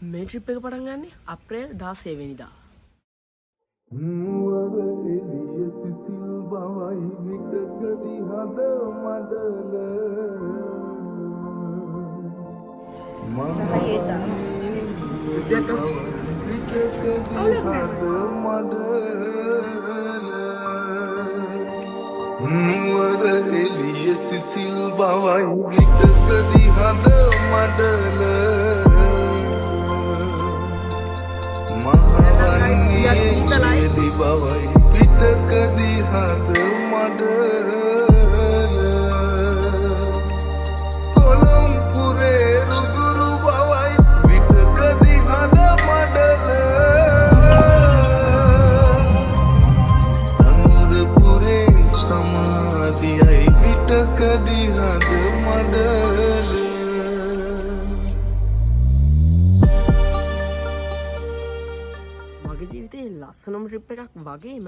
මේ ට්‍රිප් එක පටන් ගන්නේ අප්‍රේල් 16 වෙනිදා. එළිය සිසිල් බවයි විතකදී හද මඩල මහවන්නේ එළි බවයි විතකදී හද මඩල කොළඹුරේ රුදුරු බවයි විතකදී හද මඩල අනුරපුරේ සමාධියයි විතකදී හද මඩල ලස්සනම ට්‍රිප් එකක් වගේම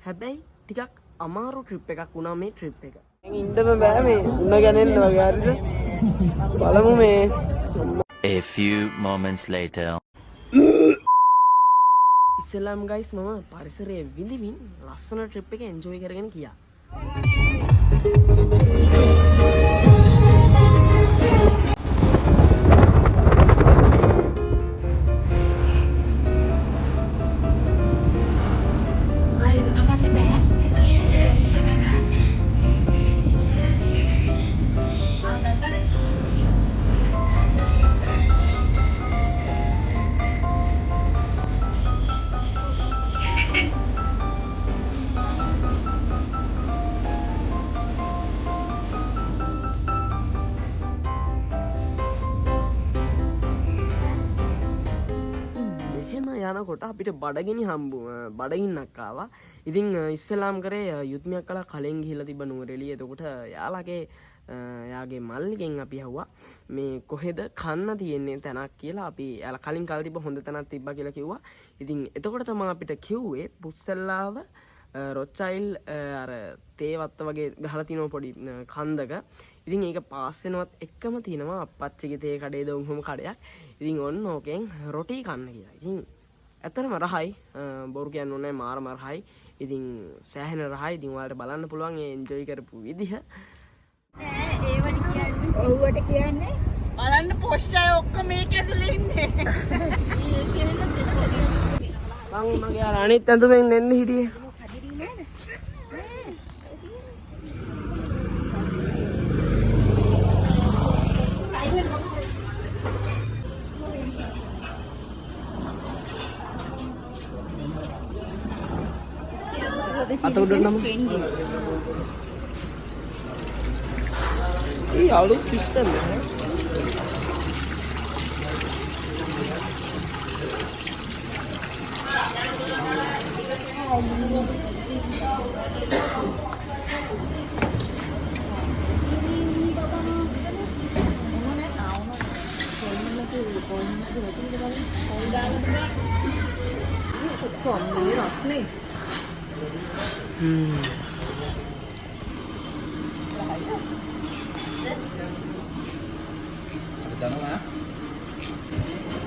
හැබැයි ටිකක් අමාරු ට්‍රිප් එකක් වුණා මේ ට්‍රිප් එක. ඉඳම බෑ මේ උණ ගැනෙන්න වගේ හරිද? බලමු මේ. A few moments later. ඉස්සෙල්ලාම ගයිස් මම පරිසරයේ විඳිමින් ලස්සන ට්‍රිප් එක එන්ජොයි කරගෙන ගියා. යනකොට අපිට බඩගින්නක් ආවා. ඉතින් ඉස්සෙල්ලාම කරේ යුත්මයක් කළා කලින් ගිහිල්ලා තිබ්බ නුවරඑළිය. එතකොට යාගේ මල්ලිගෙන් අපි අහුවා මේ කොහෙද කන්න තියෙන්නේ තැනක් කියලා. අපි යාලා කලින් කල් තිබ්බ හොඳ තැනක් තිබ්බා කියලා කිව්වා. ඉතින් එතකොට තමයි අපිට කිව්වේ පුස්සල්ලාව රොච්චයිල් අර තේවත්ත වගේ ගහලා තියෙන පොඩි කන්දක. ඉතින් ඒක පාස් වෙනවත් එක්කම තියෙනවා අප්පච්චිගේ තේ කඩේද උන්හම කඩයක්. ඉතින් ඔන්න ඕකෙන් රොටි කන්න කියලා. ඉතින් ඇත්තටම රහයි බොරු කියන්න ඕනේ මාරම රහයි. ඉතින් සෑහෙන රහයි. ඉතින් ඔයාලට බලන්න පුළුවන් ඒ එන්ජොයි කරපු විදිහ. ඒවට කියන්නේ ඔව්වට කියන්නේ බලන්න පොෂ් අය ඔක්කොම මේක ඇතුලේ ඉන්නේ. මගේ අර අනිත් ඇඳුමෙන් එන්න හිටියේ. Atau udah nama? Iya, lu sistem ya.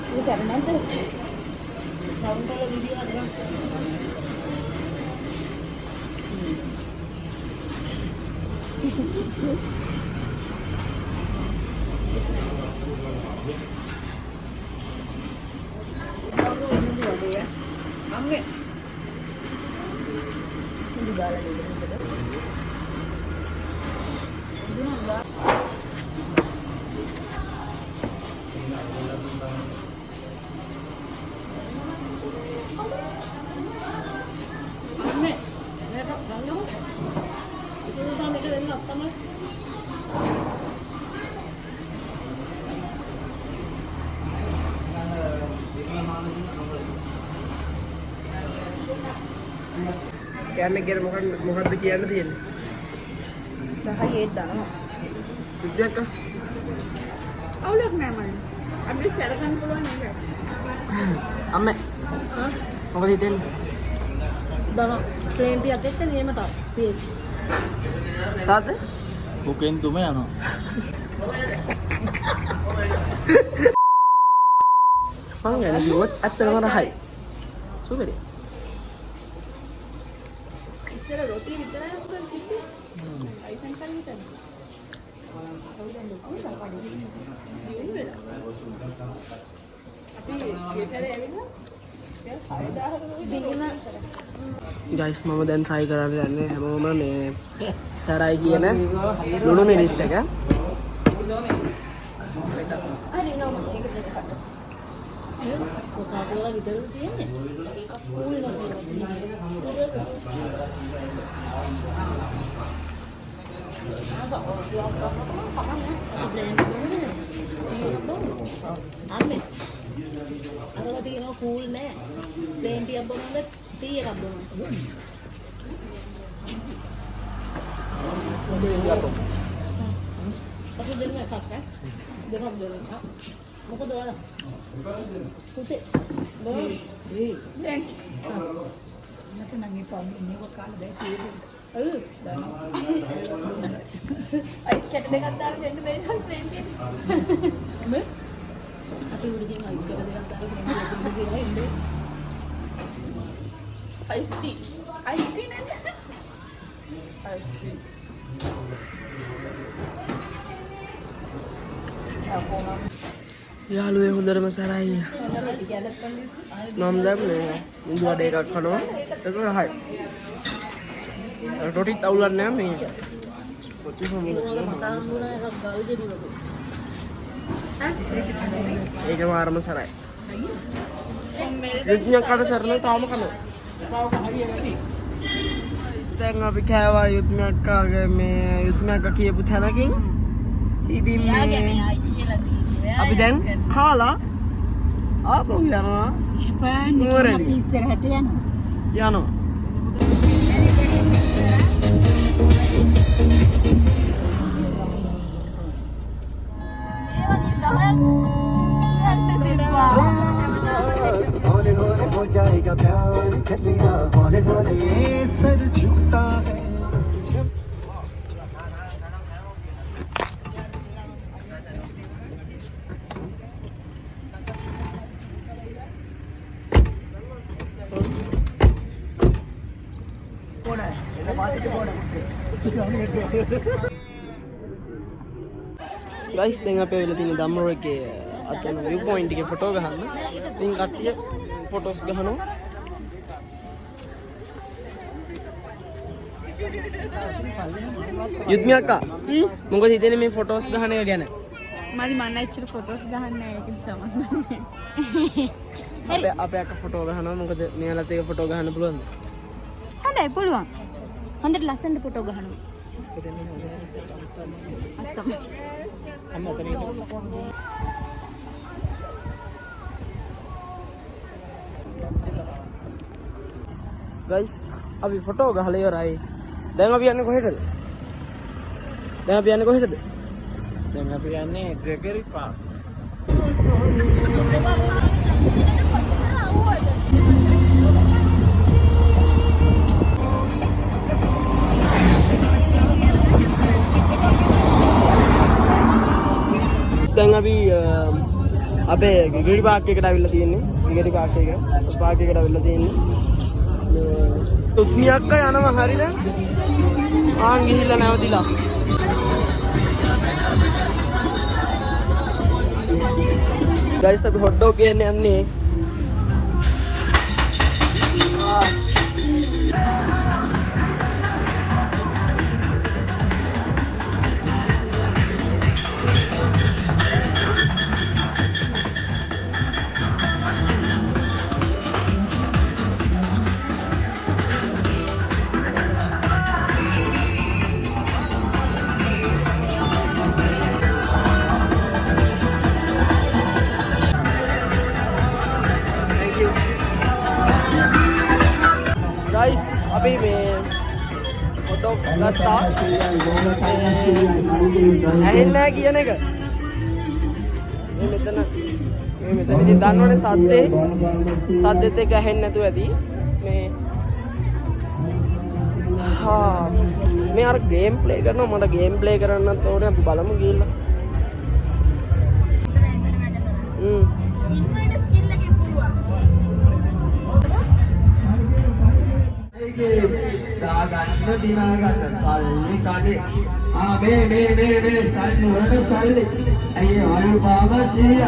Ini karena nanti tahun kalau video ada. Angge. Ini bala dulu. කෑමේ කියලා මොකද්ද කියන්න තියෙන්නේ? Bahaya ඒක දානවා. විද්‍යාවක් අවුලක් නෑ මම. අපිට සැර ගන්න පුළුවන් නේද? අම්මේ. මොකද හිතෙන්නේ? දානවා. ප්ලේන් ටික අතෙත් නියම තාත්තා. තාත්තා? Bukan tuh mah ano. මං ගැන කිව්වොත් ඇත්තටම රහයි. සුපිරි. ඉස්සර රොටි විතරයි අපිට කිසි අයිසන් කරන් හිටන්නේ. ගයිස් මම දැන් try කරන්න යන්නේ හැමෝම මේ සරයි කියන ලුණු මිරිස් එක. හරි නෝ මේක දෙකක්. කොකාකෝලා විතරද තියෙන්නේ? ඒකක් කූල් නැති. අරලා තියෙනවා කූල් නෑ. ප්ලේන් ටිකක් බොනවද ටී එකක් බොනවද? අපි දෙන්න එකක් ඈ. දෙකක් දෙන්න. මොකද වල? පුතේ. බෝ. දැන්. මට නම් මේ මේක කාලා දැන් තියෙන්නේ. අයිස් කැට දෙකක් දාලා දෙන්න බැරි නම් ප්ලේන් ටික. මේ අපි උඩින් අයිස් කැට දෙකක් දාලා ප්ලේන් ටික කියලා ඉන්නේ. අයිස් ටී නේද? Ice tea. යාළුවේ හොඳටම සරයි. මම දැන් මේ ඉන්දු වඩ එකක් කනවා. ඒක රහයි. රොටිත් අවුලක් නෑ මේ. කොච්චි ඒක මාරම සරයි. යුද්ධයක් කඩ සරලයි තාම කනවා. දැන් අපි කෑවා යුද්ධයක්කාගේ මේ යුද්ධයක්ක කියපු තැනකින්. ඉතින් මේ අපි දැන් කාලා ආපහු යනවා. නුවරඑළිය. ඉස්සරහට යනවා. हौले हौले हो जाएगा प्यार चलिया हौले हौले ये सर झुकता है ගයිස් දැන් අපේ වෙලා තියෙන දම්රෝ එකේ අතන view point එකේ ෆොටෝ ගහන්න. ඉතින් කට්ටිය ෆොටෝස් ගහනවා. යුද්ධ අක්කා මොකද හිතන්නේ මේ ෆොටෝස් ගහන එක ගැන? මදි මන්න ඇච්චර ෆොටෝස් ගහන්න නෑ ඒක සමහරවිට. අපේ අක්කා ෆොටෝ ගහනවා. මොකද මෙයාලත් ඒක ෆොටෝ ගහන්න පුළුවන්ද? හොඳයි පුළුවන්. හොඳට ලස්සනට ෆොටෝ ගහනවා. අත්තම. ගයිස් අපි ෆොටෝ ගහලා ඉවරයි. දැන් අපි යන්නේ කොහෙටද? දැන් අපි යන්නේ ග්‍රෙගරි පාර්ක්. දැන් අපි අපේ ග්‍රෙගරි පාර්ක් එකට අවිල්ලා තියෙන්නේ. ග්‍රෙගරි පාර්ක් එකට අවිල්ලා තියෙන්නේ. උත්මියක්ක යනවා හරිද? ආන් ගිහිල්ලා නැවතිලා. ගයිස් අපි හොට් ඩොග් ගේන්න යන්නේ. ගයිස් අපි මේ ෆොටෝස් ගත්තා. ඇහෙන්නේ නැහැ කියන එක. මේ මෙතන ඉතින් දන්නවනේ සද්දෙත් එක්ක ඇහෙන්නේ නැතුව ඇති. මේ අර ගේම් ප්ලේ කරනවා. මට ගේම් ප්ලේ කරන්නත් ඕනේ. අපි බලමු ගිහිල්ලා. ඉන්නට ස්කිල් ගන්න දිනාගන්න සල්ලි කඩේ මේ සල්ලි වලට සල්ලි අයියේ අල්පාම 100යි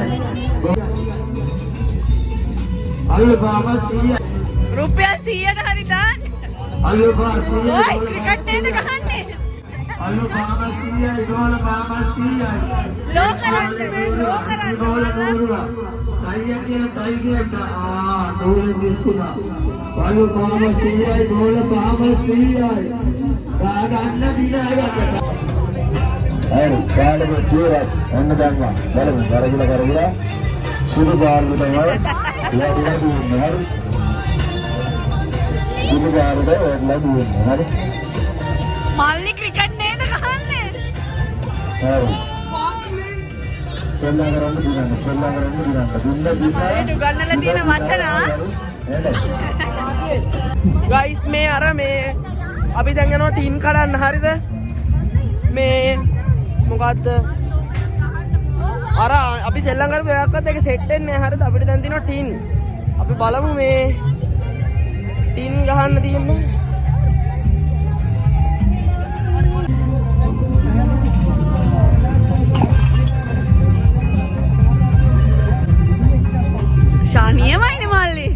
අල්පාම 100යි රුපියල් 100ට හරි දාන්න. අල්පාම 100යි ඔය ක්‍රිකට් නේද ගහන්නේ? අල්පාම 100යි ගෝල පාම 100යි ලෝ කරන්න මේ ලෝ කරන්න. ගෝල නూరుලා ටයිගර් නూరు විශ්කුණා අල්පාම 100යි ගෝල පාම 100යි ගන්න දිනාගන්න හරි කාලෙම ජීවස් ඔන්න දැන්වා බලමු කරගිලා සුදු බාරුද තමයි ලැබිලා දුන්නේ හරි සුදු බාරුද ලැබිලා දුන්නේ හරි මල්ලි ක්‍රිකට් නේද ගහන්නේ? හරි සෙල්ලා කරන්න දුන්න උගන්නලා තියෙන වචන ගයිස් මේ අර මේ අපි දැන් යනවා ටීන් කඩන්න හරිද මේ මොකද්ද අර අපි සෙල්ලම් කරපු එකක්වත් ඒක සෙට් වෙන්නේ නැහැ හරිද අපිට දැන් තියෙනවා ටීන් අපි බලමු මේ ටීන් ගහන්න තියෙන්නේ ශානියමයිනේ මල්ලි.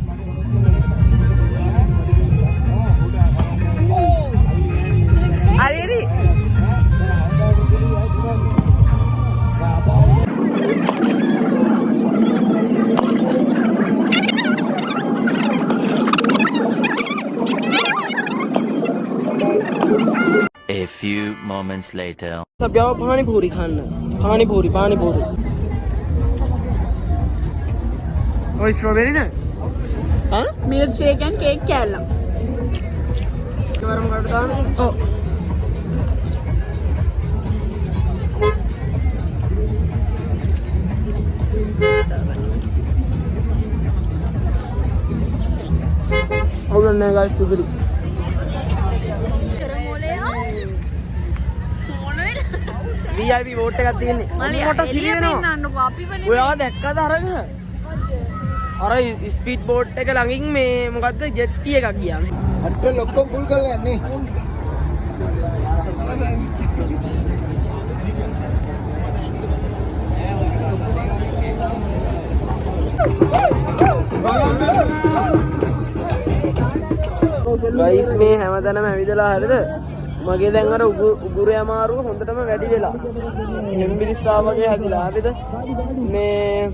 අරේරි A few moments later. सब जाओ पानी पूरी खाना पानी पूरी ओए स्ट्रॉबेरी दे हाँ මිල්ක් ෂේක් and කේක් කෑල්ලම්. गरम कर दान ඔව්. और ने गाइस सुबरी VIP වෝට් එකක් තියෙන්නේ මොකට සිලි වෙනවා ඔයා දැක්කද අරග අර ස්පීඩ් බෝට් එක ළඟින් මේ මොකද්ද ජෙට් ස්කී එකක් ගියා මේ අට ලොක්කම් පුල් කරලා යන්නේ ගයිස් මේ හැමතැනම ඇවිදලා හරිද මගේ දැන් අර උගුරේ අමාරුව හොඳටම වැඩි වෙලා හෙම්බිරිස්සා වගේ හැදිලා හරිද මේ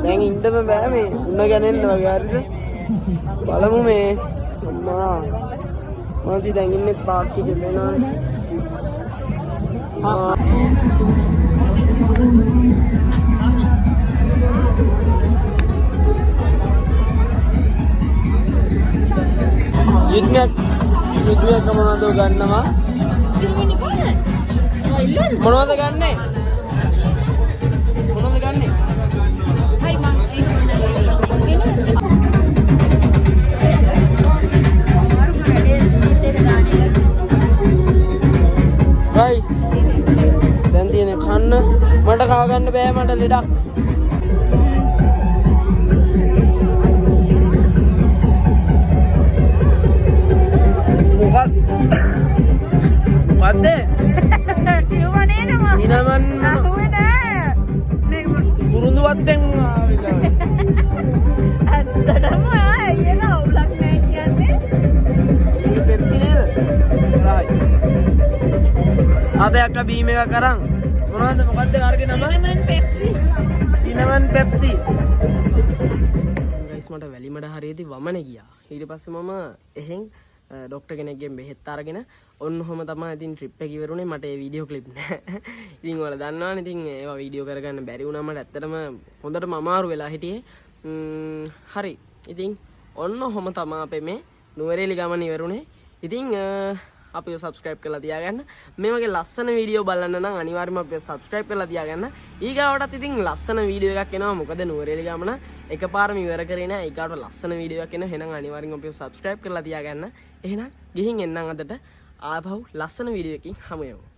දැන් ඉන්නම බෑ මේ උණ ගැනෙන්න වගේ හරිද බලමු මේ අම්මා මාසි දැන් ඉන්නේ පාක් එකේ වෙනවානේ युद्धයක් මොනවද ගන්නවා මොනවද ගන්නෙ හරි මම ඒක ගයිස් දැන් තියෙන කන්න මට කව ගන්න බෑ මට ලෙඩක් මොකද්ද කිව්වා නේද මම සිනමන් අහුවේ නෑ මේ කුරුඳු වත්තෙන් ආවිලා ඇත්තටම අයියන අවුලක් නෑ කියන්නේ පෙප්සි නේද රායි අපේ අක්කා බීම් එකක් අරන් මොකද්ද කාර්ගේ නම සිනමන් පෙප්සි ගයිස් මට වැලිමඩ හරියදී වමනේ ගියා ඊට පස්සේ මම එහෙන් ඩොක්ටර් කෙනෙක්ගෙන් බෙහෙත් අරගෙන ඔන්න ඔහම තමයි ඉතින් ට්‍රිප් එක ඉවරුනේ මට ඒ වීඩියෝ ක්ලිප් නෑ ඉතින් ඔයාලා දන්නවනේ ඉතින් ඒවා වීඩියෝ කරගන්න බැරි වුණා මට ඇත්තටම හොඳටම අමාරු වෙලා හිටියේ හරි ඉතින් ඔන්න ඔහම තමයි අපේ මේ නුවරඑළිය ගමන ඉවරුනේ ඉතින් අපිව සබ්ස්ක්‍රයිබ් කරලා තියාගන්න මේ වගේ ලස්සන වීඩියෝ බලන්න නම් අනිවාර්යයෙන්ම අපිව සබ්ස්ක්‍රයිබ් කරලා තියාගන්න ඊගාවටත් ඉතින් ලස්සන වීඩියෝ එකක් එනවා මොකද නුවරඑළිය ගමන එකපාරම ඉවර කරේ නෑ ඊගාවට ලස්සන වීඩියෝ එකක් එනවා එහෙනම් අනිවාර්යයෙන්ම අපිව සබ්ස්ක්‍රයිබ් කරලා තියාගන්න එහෙනම් ගිහින් එන්නම් අදට ආපහු ලස්සන වීඩියෝ එකකින් හමු වෙමු